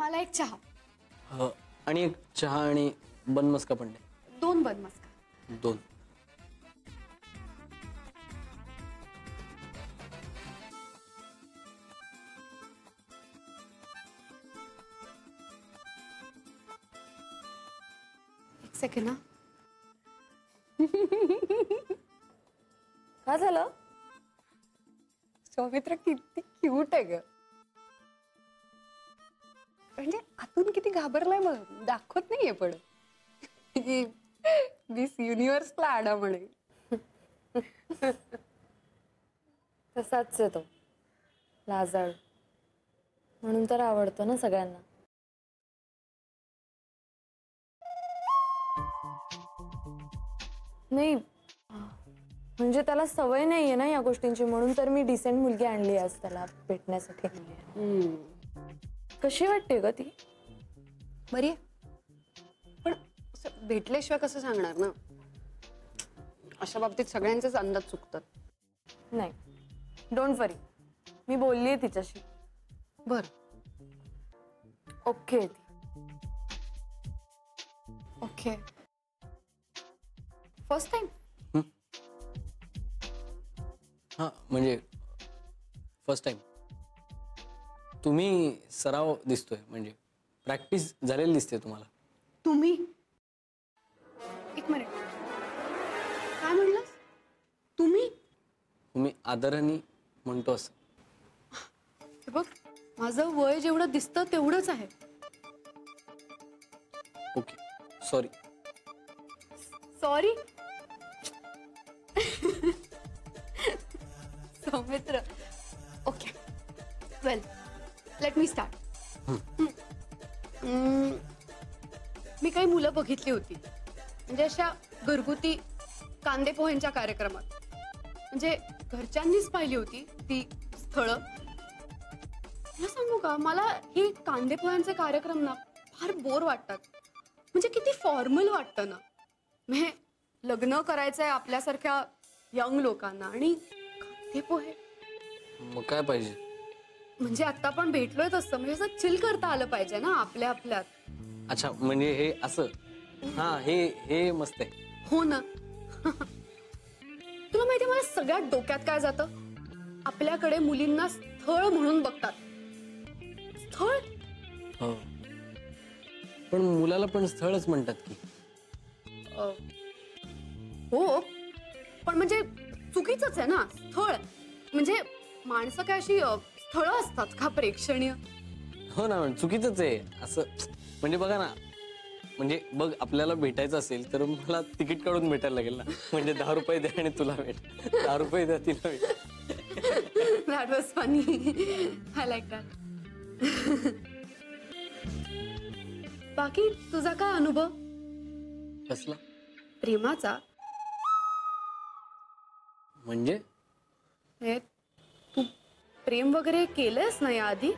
मला एक चहा. आणि एक चहा आणि बन मस्का पण दे. 2 बन मस्का. 2. एक सेकंड ना. काय झालं? सौमित्र किती क्यूट आहे ग. म्हणजे आतून किती घाबरलाय मग दाखवत नाहीये पण. मिस युनिव्हर्सला आडा म्हणे. तसाच आहे तो, लाजाळ. म्हणून तर आवडतो ना सगळ्यांना. नाही म्हणजे त्याला सवय नाहीये ना या गोष्टींची, म्हणून तर मी डिसेंट मुलगी आणली आज त्याला भेटण्यासाठी. कशी वाटते ग ती? बरी आहे, पण भेटल्याशिवाय कसं सांगणार ना. अशा बाबतीत सगळ्यांचेच अंदाज चुकतात. नाही, डोंट वरी, मी बोललीये तिच्याशी. बर, ओके. ओके. First time? हा म्हणजे फर्स्ट टाइम. तुम्ही सराव दिसतोय, म्हणजे प्रॅक्टिस झालेली दिसते तुम्हाला. तुम्ही? एक मिनिट, काय म्हणलास? तुम्ही? तुम्ही आदराने म्हणतो असं. हे बघ, माझं वय जेवढं दिसतं तेवढंच आहे. Okay, sorry. Sorry? Saumitra. Okay, well, let me start. मी काही मुलं बघितली होती, म्हणजे अशा घरगुती कांदे पोह्यांच्या कार्यक्रमात. म्हणजे घरच्यांनीच पाहिली होती ती स्थळं. मला सांगू का, मला हे कांदे पोह्यांचे कार्यक्रम ना फार बोर वाटतात. म्हणजे किती फॉर्मल वाटतं ना. म्हणजे लग्न करायचंय आपल्यासारख्या यंग लोकांना आणि कांदे पोहे. मग काय पाहिजे? म्हणजे आता पण भेटलोय तसं, म्हणजे असं चिल करता आलं पाहिजे ना आपल्या आपल्यात. अच्छा, म्हणजे हे असं. हा, हे मस्त आहे. हो ना. तुला माहिती, मला सगळ्यात डोक्यात काय जातं, आपल्याकडे मुलींना स्थळ म्हणून बघतात. स्थळ? हो, पण मुलाला पण स्थळच म्हणतात की. हो, पण म्हणजे चुकीचंच आहे ना. स्थळ म्हणजे माणसं काय अशी स्थळं असतात का प्रेक्षणीय? हो ना, चुकीचंच आहे असं. म्हणजे बघा ना, म्हणजे बघ, आपल्याला भेटायचं असेल तर मला तिकीट काढून भेटायला लागेल ना. म्हणजे 10 रुपये द्या आणि तुला भेट, 10 रुपये द्या तिला भेट. That was funny. I like that. बाकी तुझा काय अनुभव? कसला? प्रेमाचा. म्हणजे हे तू प्रेम वगैरे केलंस ना याआधी?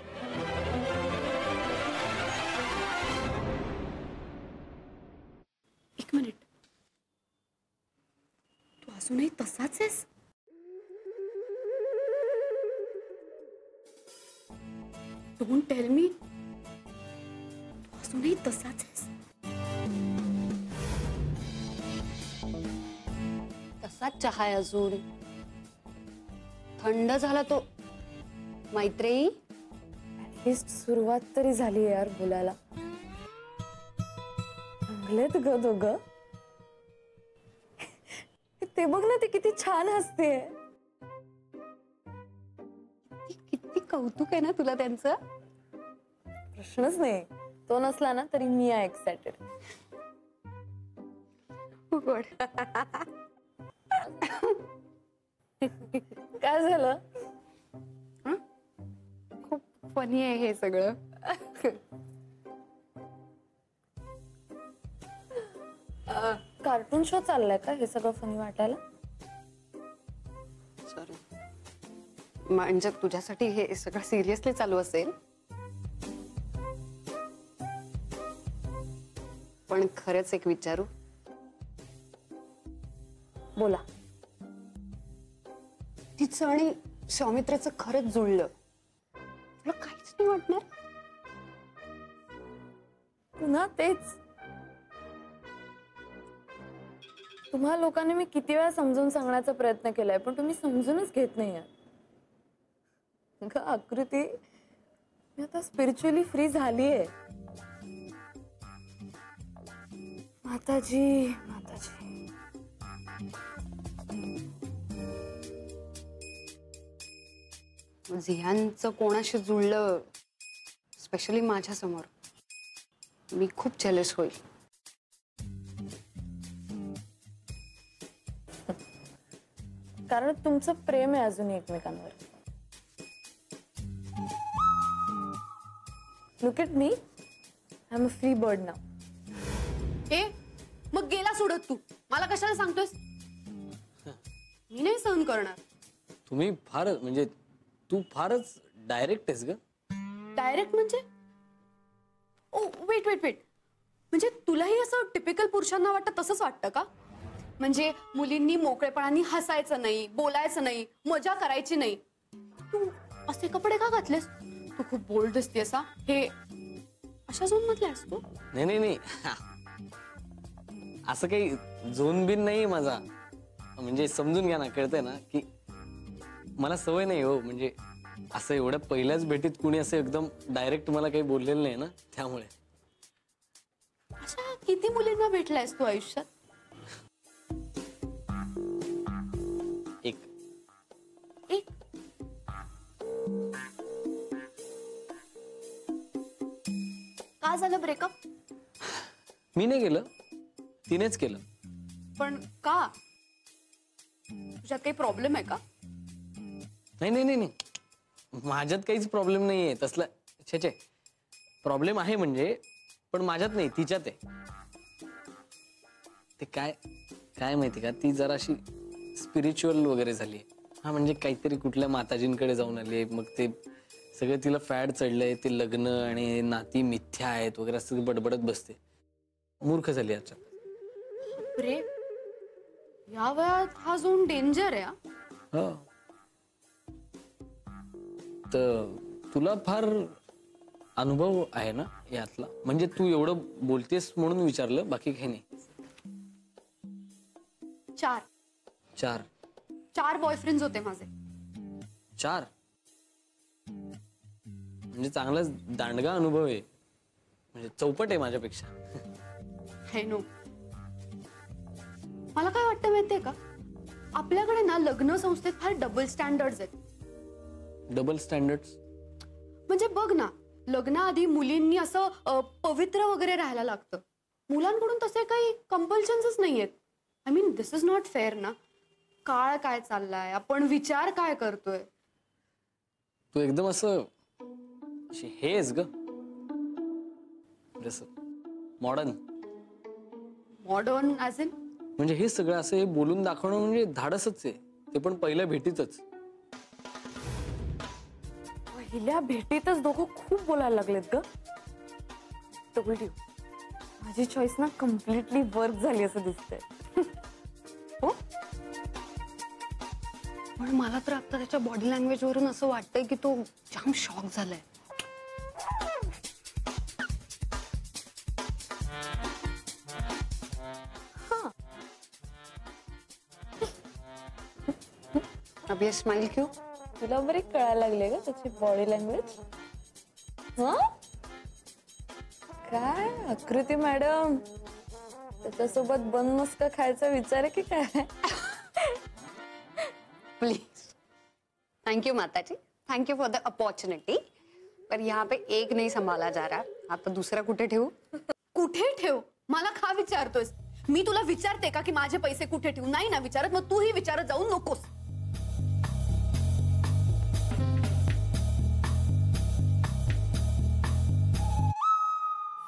एक मिनिट, तू अजूनही तसाच आहेस? डोंट टेल मी, तू अजूनही तसाच आहेस? तसाच चहा आहे अजून. थंड झाला तो. मैत्रेयी, ऍटलिस्ट सुरुवात तरी झाली यार बोलायला. चांगलेत ग दोघं. ते बघ ना, ते किती छान हसते. किती कौतुक आहे ना तुला त्यांचं. प्रश्नच नाही, तो नसला ना तरी मी आहे एक्सायटेड. गुड. काय झालं? खूप फनी आहे हे सगळं. कार्टून शो चाललाय का हे सगळं फनी वाटायला? सॉरी, म्हणजे तुझ्यासाठी हे सगळं सिरियसली चालू असेल, पण खरंच एक विचारू? बोला. तिचं आणि सौमित्राचं खरंच जुळलं, तुला काहीच नाही वाटणार? ना तेच. तुम्हा लोकांनी मी किती वेळा समजून सांगण्याचा प्रयत्न केलाय पण तुम्ही समजूनच घेत नाही आहात. आकृती, मी आता स्पिरिच्युअली फ्री झालीये. माताजी माताजी. झियांचं कोणाशी जुळलं, स्पेशली माझ्या समोर, मी खूप जेलस होईल. कारण तुमचं प्रेम आहे अजून एकमेकांवर. Look at me, I am a free bird now. ए मग गेला सोडत तू, मला कशाला सांगतोयस? मी नाही सहन करणार. तुम्ही फार म्हणजे तू फारच डायरेक्ट आहेस ग. डायरेक्ट म्हणजे? ओ वेट वेट वेट, म्हणजे तुलाही असं टिपिकल पुरुषांना वाटतं तसंच वाटतं का? म्हणजे मुलींनी मोकळेपणाने हसायचं नाही, बोलायचं नाही, मजा करायची नाही. तू असे कपडे का घातलेस? तू खूप बोल्ड दिसते असा. हे अशा झोन मधला आहेस तू? नाही नाही नाही, असं काही झोन बिन नाही माझा. म्हणजे समजून घ्या ना, कळतंय ना की मला सवय नाही हो. म्हणजे असं एवढ्या पहिल्याच भेटीत कुणी असं एकदम डायरेक्ट मला काही बोललेलं नाही ना, त्यामुळे. अशा किती मुलींना भेटलायस तू आयुष्यात? एक एक. का झालं ब्रेकअप? मी नाही केलं, तिनेच केलं. पण का? तुझ्यात काही प्रॉब्लेम आहे का? नाही नाही नाही नाही, माझ्यात काहीच प्रॉब्लेम नाहीये तसला. छे, प्रॉब्लेम आहे म्हणजे, पण माझ्यात नाही, तिच्यात आहे. ते काय काय माहिती का, ती जराशी स्पिरिच्युअल वगैरे झाली. हा म्हणजे काहीतरी कुठल्या माताजींकडे जाऊन आली, मग ते सगळं तिला फॅड चढलंय, ते लग्न आणि नाती मिथ्या आहेत वगैरे असं बडबडत बसते. मूर्ख झाली आता. रे, या वयात हा झोन डेंजर आहे. हो, तर तुला फार अनुभव आहे ना यातला, म्हणजे तू एवढं बोलतेस म्हणून विचारलं, बाकी काही नाही. चार 4 बॉयफ्रेंड्स होते माझे. 4 म्हणजे चांगलाच दांडगा अनुभव आहे, म्हणजे चौपट आहे माझ्यापेक्षा. हे नो, मला काय वाटतं माहितीये का, आपल्याकडे ना लग्न संस्थेत फार डबल स्टँडर्ड्स आहेत. डबल स्टँडर्ड्स म्हणजे बघ ना, लग्नाआधी मुलींनी असं पवित्र वगैरे राहायला लागतं. मुलांकडून तसे काही कंपल्शन्सच नाहीयेत. I mean this is not fair ना. काळ काय चाललाय, आपण विचार काय करतोय. तू एकदम असं हेच ग, जसं मॉडर्न. Modern as in? म्हणजे हे सगळं असं हे बोलून दाखवणं म्हणजे धाडसच आहे, ते पण पहिल्या भेटीतच. पहिल्या भेटीतच दोघं खूप बोलायला लागलेत ग. टोल्ड यू, माझी चॉईस ना कम्प्लिटली वर्क झाली असं दिसतंय. हो, पण मला तर आता त्याच्या बॉडी लँग्वेज वरून असं वाटतंय की तो जाम शॉक झालाय. अब ये स्माइल क्यों? तुला बरी कळायला लागले का त्याची बॉडी लँग्वेज? काय आकृती मॅडम, त्याच्यासोबत बन मस्का खायचा विचार आहे की काय? प्लीज, थैंक यू माताजी, thank you for the opportunity. पर यहाँ पे एक नहीं संभाला जा रहा, आता दुसरा कुठे ठेवू? कुठे ठेव? मला का विचारतोस? मी तुला विचारते का की माझे पैसे कुठे ठेवू? नाही ना विचारत, मग तूही विचारत जाऊ नकोस.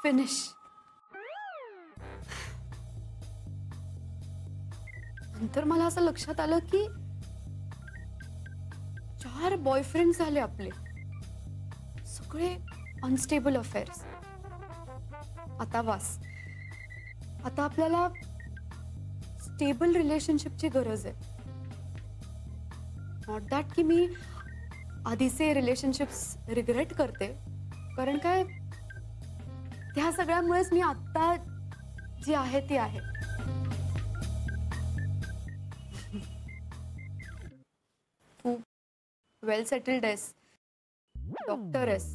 फिनिश. नंतर मला असं लक्षात आलं की 4 बॉयफ्रेंड झाले आपले, सगळे अनस्टेबल अफेअर्स. आता वास, आता आपल्याला स्टेबल रिलेशनशिपची गरज आहे. नॉट दॅट की मी आधीचे रिलेशनशिप्स रिग्रेट करते, कारण काय त्या सगळ्यामुळेच मी आता जी आहे ती आहे. तू वेल सेटल्ड आहेस, डॉक्टर आहेस,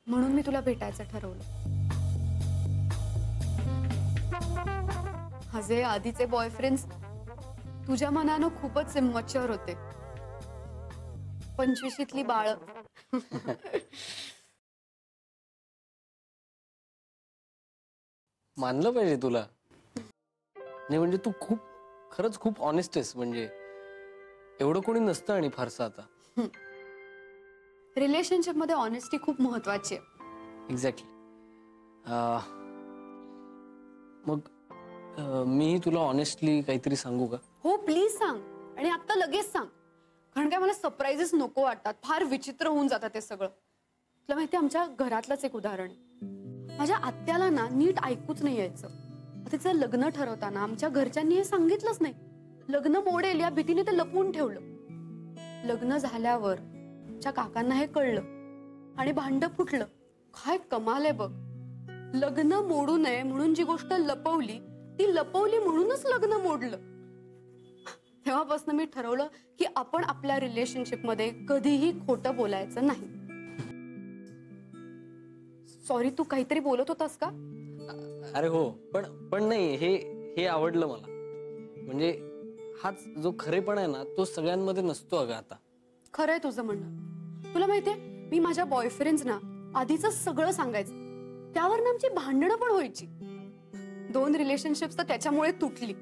म्हणून मी तुला भेटायचं ठरवलं. माझे आधीचे बॉयफ्रेंड्स तुझ्या मनानं खूपच इमॅच्युअर होते. 25शीतली बाळ. मानलं पाहिजे तुला. नाही म्हणजे तू खरंच खूप ऑनेस्ट आहेस. म्हणजे एवढं कोणी नसतं आणि फारसं आता. रिलेशनशिप मध्ये ऑनेस्टी खूप महत्वाची आहे. एक्झॅक्टली. मग मी तुला ऑनेस्टली काहीतरी सांगू का? हो प्लीज सांग, आणि आता लगेच सांग. कारण काय मला सरप्राईजेस नको वाटतात. फार विचित्र होऊन जातात ते सगळं. तुला माहिती आमच्या घरातलंच एक उदाहरण आहे. माझ्या आत्याला ना नीट ऐकूच नाही यायचं. तिचं लग्न ठरवताना आमच्या घरच्यांनी हे सांगितलंच नाही. लग्न मोडेल या भीतीने ते लपवून ठेवलं. लग्न झाल्यावर आमच्या काकांना हे कळलं आणि भांडं फुटलं. काय कमाल आहे बघ. लग्न मोडू नये म्हणून जी गोष्ट लपवली ती लपवली म्हणूनच लग्न मोडलं. तेव्हापासून मी ठरवलं की आपण आपल्या रिलेशनशिप मध्ये कधीही खोटं बोलायचं नाही. सॉरी, तू काहीतरी बोलत होतास का? अरे हो, पण नाही, हे आवडलं मला. म्हणजे हाच जो खरेपणा आहे ना तो सगळ्यांमध्ये नसतो अगं आता. खरंय तुझं म्हणणं. तुला माहितीये मी माझ्या बॉयफ्रेंड्सना आधीच सगळं सांगायचं. त्यावर आमची भांडणं पण व्हायची. 2 रिलेशनशिप्स तर त्याच्यामुळे तुटली.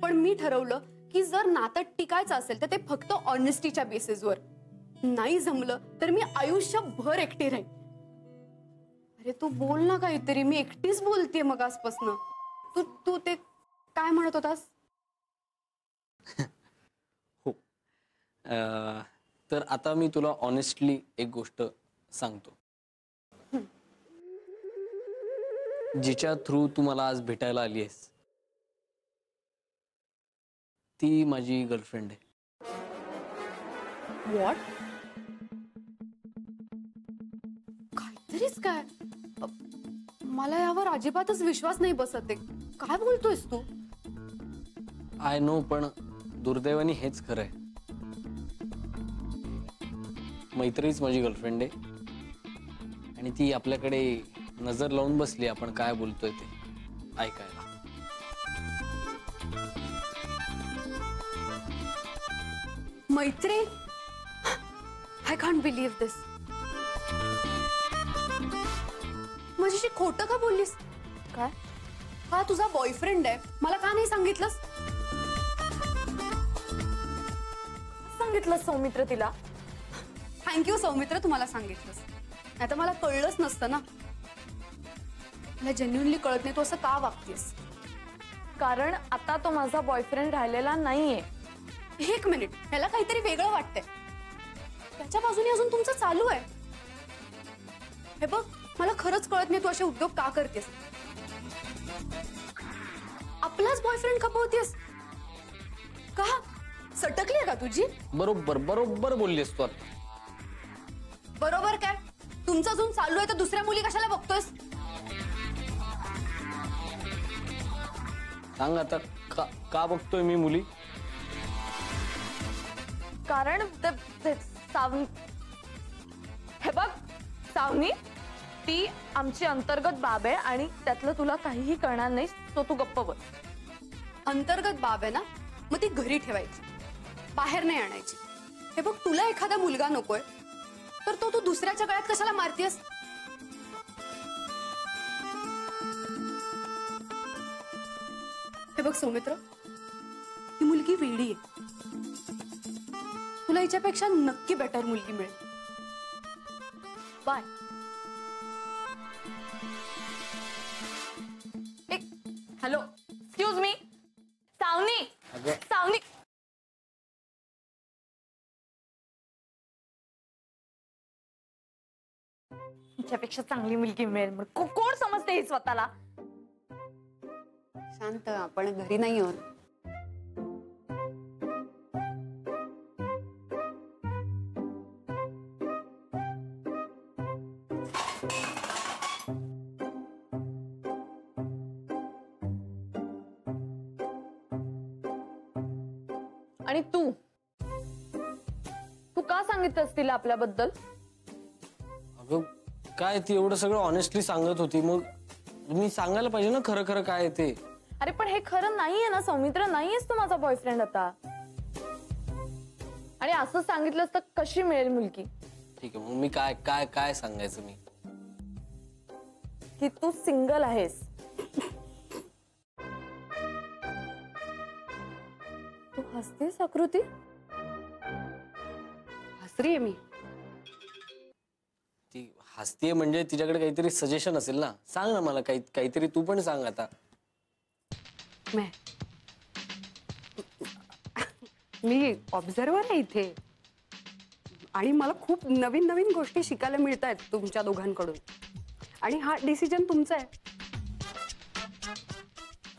पण मी ठरवलं की जर नातं टिकायचं असेल तर ते फक्त ऑनेस्टीच्या बेसिसवर. नाही जमलं तर मी आयुष्यभर एकटी राहीन. अरे तू बोल ना काहीतरी. मी एकटीच बोलतेय मग आजपासून. तू ते काय म्हणत होतास? हो. तर आता मी तुला ऑनेस्टली एक गोष्ट सांगतो. जिच्या थ्रू तू मला आज भेटायला आली आहेस ती माझी गर्लफ्रेंड आहे. व्हॉट? काहीतरीच काय. मला यावर अजिबातच विश्वास नाही बसत आहे. काय बोलतोयस तू? आय नो, पण दुर्दैवाने हेच खरं आहे. मैत्रीच माझी गर्लफ्रेंड आहे आणि ती आपल्याकडे नजर लावून बसली आपण काय बोलतोय ते ऐकायला. मैत्री? आय कांट बिलीव्ह दिस. माझ्याशी खोटं का बोललीस? काय? हा तुझा बॉयफ्रेंड आहे, मला का नाही सांगितलंस? सांगितलं सौमित्र तिला. थँक्यू सौमित्र, तुम्हाला सांगितलंस. आता मला कळलंच नसतं ना. मला जेन्युइनली कळत नाही तू असं का वागतेस. कारण आता तो माझा बॉयफ्रेंड राहिलेला नाहीये. 1 मिनिट, त्याला काहीतरी वेगळं वाटतंय. त्याच्या बाजूने अजून तुमचं चालू आहे. हे बघ, मला खरंच कळत नाही तू असे उद्योग का करतेस. आपलाच बॉयफ्रेंड खपवतेस का? सटकली का तुझी? बरोबर बोललीस तू आता. बरोबर काय? तुमचं अजून चालू आहे तर दुसऱ्या मुली कशाला बघतोयस? सांग आता का बघतोय मी मुली? कारण हे बघ सावनी, ती आमची अंतर्गत बाब आहे आणि त्यातलं तुला काहीही कळणार नाही. तो तू गप्प बस. अंतर्गत बाब आहे ना, मग ती घरी ठेवायची, बाहेर नाही आणायची. हे बघ, तुला एखादा मुलगा नकोय तर तो तू दुसऱ्याच्या गळ्यात कशाला मारतेस? हे बघ सौमित्र, ही मुलगी वेडी आहे. तुला हिच्यापेक्षा नक्की बेटर मुलगी मिळेल. Bye. Hello, excuse me. Savani, Savani. हिच्यापेक्षा चांगली मुलगी मिळेल म्हणून कोण समजते ही स्वतःला? शांत, आपण घरी नाही आहोत. आणि तू का सांगितलंस तिला आपल्याबद्दल? अगं काय ती एवढं सगळं ऑनेस्टली सांगत होती, मग मी सांगायला पाहिजे ना खरं खरं काय आहे ते. अरे पण हे खरं नाहीये ना सौमित्र, नाहीयेस तू माझा बॉयफ्रेंड आता. आणि असं सांगितलंस तर कशी मिळेल मुलगी? ठीक आहे, मग मी काय काय काय सांगायचं मी? की तू सिंगल आहेस. तू हसतेस आकृती? हसरी आहे मी. ती हसतीये म्हणजे तिच्याकडे काहीतरी सजेशन असेल ना, सांग ना मला काहीतरी तू पण सांग आता. मी ऑब्झर्वर आहे इथे आणि मला खूप नवीन नवीन गोष्टी शिकायला मिळत आहेत तुमच्या दोघांकडून, आणि हा डिसिजन तुमचा आहे.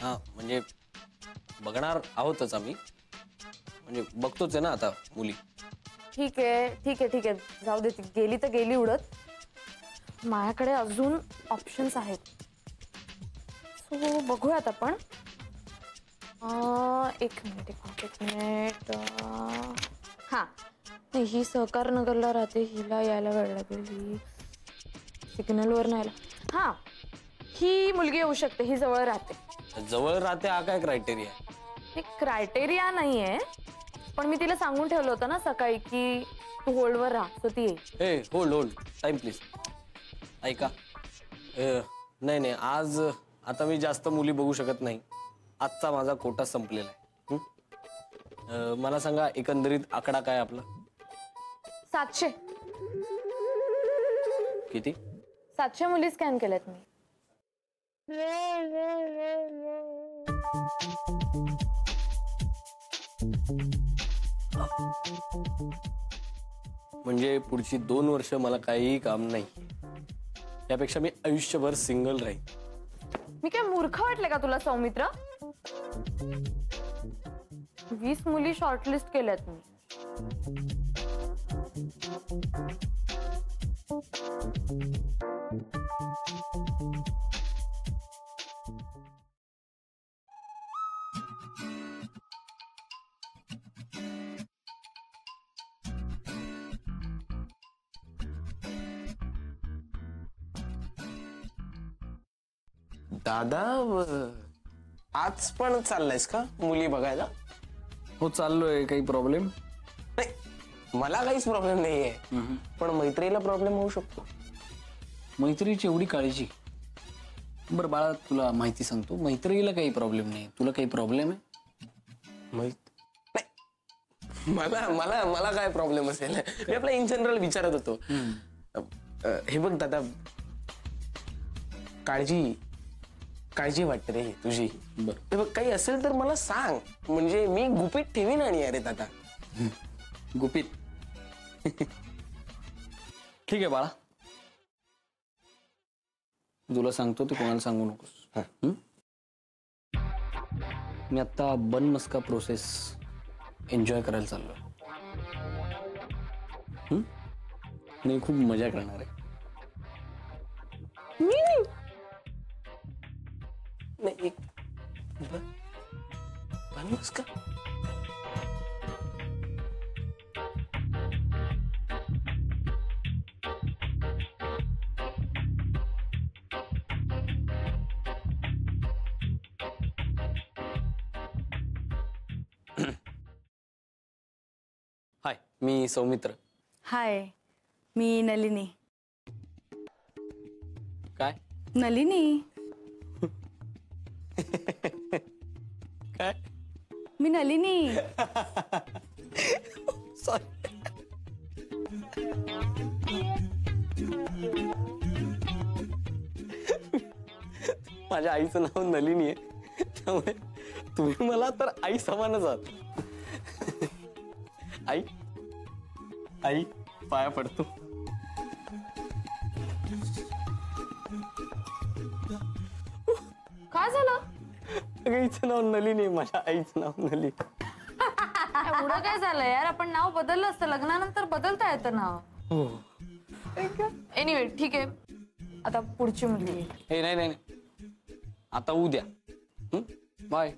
हा म्हणजे बघणार आहोतच आम्ही, म्हणजे बघतोच आहे ना आता मुली. ठीक आहे ठीक आहे ठीक आहे, जाऊ दे, ती गेली तर गेली उडत. माझ्याकडे अजून ऑप्शन्स आहेत, सो बघूयात आपण. एक मिनिट हा, नाही ही सहकार नगरला राहते, हिला यायला वेळ लागेल, ही सिग्नलवर नाही आला. हा, ही मुलगी येऊ शकते, ही जवळ राहते. जवळ राहते हा काय क्रायटेरिया? हे क्रायटेरिया नाहीये, पण मी तिला सांगून ठेवलं होतं ना सकाळी की तू होल्डवर राहा, सो ती येईल. हे होल्ड टाइम प्लीज. ऐका, नाही नाही, आज आता मी जास्त मुली बघू शकत नाही. आजचा माझा कोटा संपलेला आहे. मला सांगा एकंदरीत आकडा काय आपला? 700. किती? 700 मुली स्कॅन केल्यात मी. म्हणजे पुढची 2 वर्ष मला काहीही काम नाही, त्यापेक्षा मी आयुष्यभर सिंगल राहील. मी काय मूर्ख वाटले का तुला सौमित्र? 20 मुली शॉर्टलिस्ट केल्यात मी. दादा, आज पण चाललायस का मुली बघायला? हो चाललोय. काही प्रॉब्लेम नाही, मला काहीच प्रॉब्लेम नाहीये, पण मैत्रीला प्रॉब्लेम होऊ शकतो. मैत्रीची एवढी काळजी? बरं बाळा, तुला माहिती सांगतो, मैत्रीला काही प्रॉब्लेम नाही, तुला काही प्रॉब्लेम आहे? नाही, मला मला मला काय प्रॉब्लेम असेल? मी आपला इन जनरल विचारत होतो. हे बघ दादा, काळजी वाटते रे तुझी. हे बघ, काही असेल तर मला सांग, म्हणजे मी गुपित ठेवीन. आणि अरे दादा, गुपित? ठीक आहे बाळा, तुला सांगतो ते कोणाला सांगू नकोस. मी आता बनमस्का प्रोसेस एन्जॉय करायला चाललोय. मी खूप मजा करणार आहे. नाही, बनमस का? हाय, मी सौमित्र. हाय, मी नलिनी. काय? नलिनी. काय? मी नलिनी. सॉरी. माझ्या आईचं नाव नलिनी आहे, त्यामुळे तुम्ही मला तर आई समानच आहात. आई, आई पाया पडतो. काय झालं? आईचं नाव नलिनी आहे, माझ्या आईचं नाव नलिनी. एवढं काय झालं यार? आपण नाव बदललं असतं, लग्नानंतर बदलता येतं नाव. एनिवे ठीक आहे, आता पुढची मुलगी. हे नाही, आता उद्या. बाय.